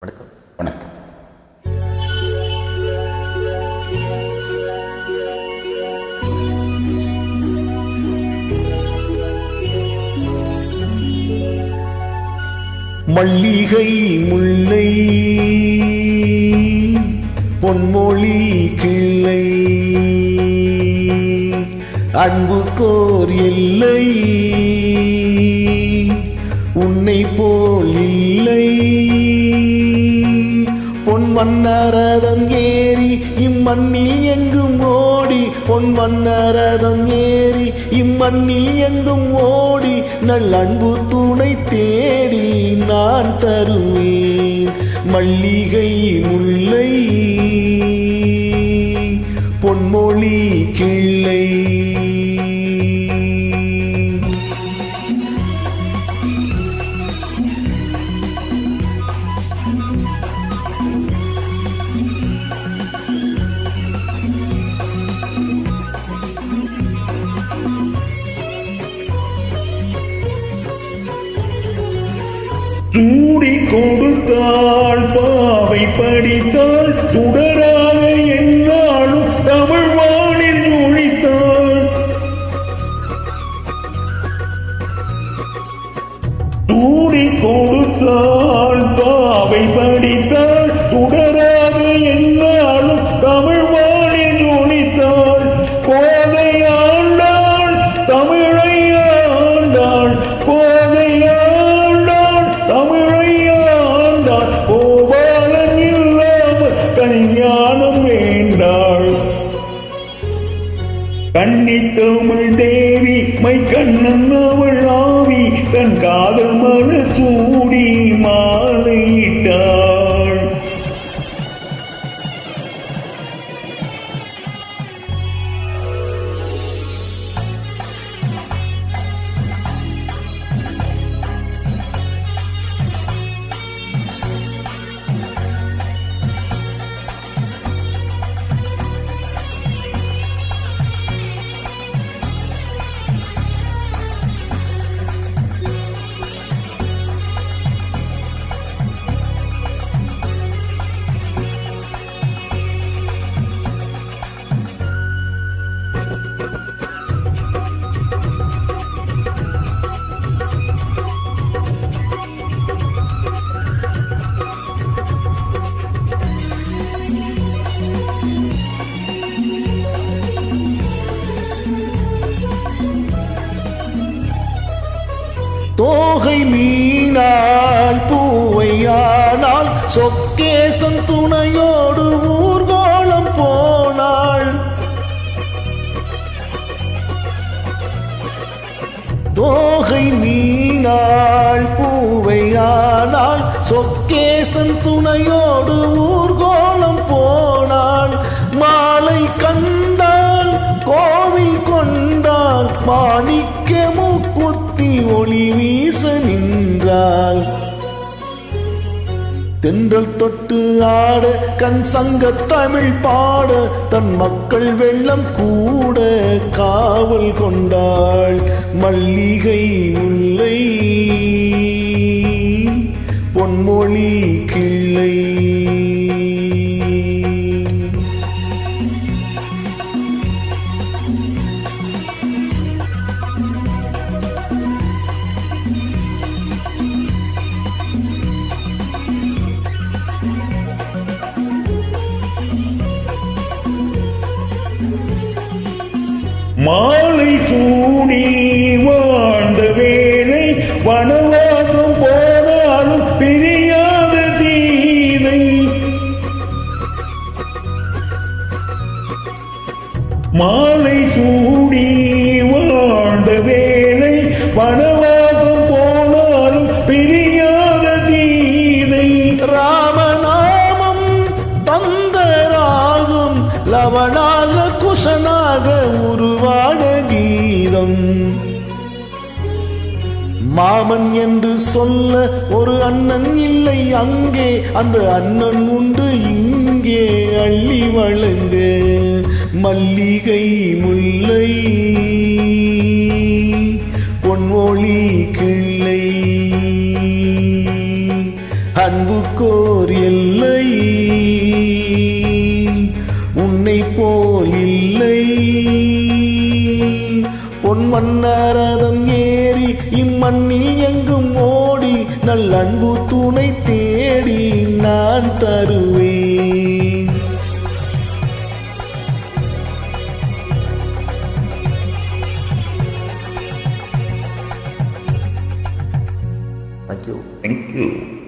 வணக்கம். வணக்கம். மல்லிகை முல்லை பொன்மொழி கிள்ளை அன்புக்கோர் எல்லை உன்னை போல் இல்லை. பொன் வண்ணரதம் ஏறி இம்மண்ணில் எங்கும் ஓடி, பொன் வண்ணரதம் ஏறி இம்மண்ணில் எங்கும் ஓடி, நல் அன்பு துணை தேடி நான் தருவேன். மல்லிகை முல்லை பொன்மொழி கிள்ளை. சூடி கொடுத்தாள் பாவை படித்தாள், சுடராக என்னாலும் தமிழ் வானில் ஒழித்தாள். சூடி கொடுத்தாள் பாவை படித்தாள், சுடராக என்னாலும் தமிழ் வானில் ஒழித்தாள். கோதை ஆண்டாள் தமிழை ஆண்டாள், கோதை தமிழையாண்டாள், கோபாலன் இல்லாமல் கல்யாணம் வேண்டாள். கன்னித்தமிழ் தேவி மை கண்ணன் அவள் ஆவி, தன் காதல் மலர் சூடி மாலையிட்டாள். தோகை மீனால் பூவையானால் சொக்கேசன் துணையோடு ஊர்கோலம் போனாள். தோகை மீனால் பூவையானால் சொக்கேசன் துணையோடு ஊர்கோலம் போனாள். மாலை கண்டாள் கோவில் கொண்டாள், மாணிக்க மூக்குத்தி ஒளி வீச நின்றாள். தென்றல் தொட்டு ஆட கண் சங்க தமிழ் பாட, தன் மக்கள் வெள்ளம் கூட காவல் கொண்டாள். மல்லிகை முல்லை பொன்மொழி கிள்ளை. மாலை சூடி வாழ்ந்த வேளை, வனவாசம் போனாலும் பிரியாத தீனை. மாலை சூடி வாழ்ந்த வேளை, வனவாசம் போனாலும் பிரியாத தீனை. ராமநாமம் தந்தராகும் லவனாக குஷனாக உருவான கீதம். மாமன் என்று சொல்ல ஒரு அண்ணன் இல்லை அங்கே, அந்த அண்ணன் உண்டு இங்கே அள்ளி வழங்க. மல்லிகை முல்லை பொன்மொழி கிள்ளை. அன்பு அன்புக்கோர் எல்லை உன்னை போல் இல்லை. பொன் மன்னரதம் ஏறி இம்மண்ணில் எங்கும் ஓடி நல் அன்பு துணை தேடி நான் தருவேன். Thank you. Thank you.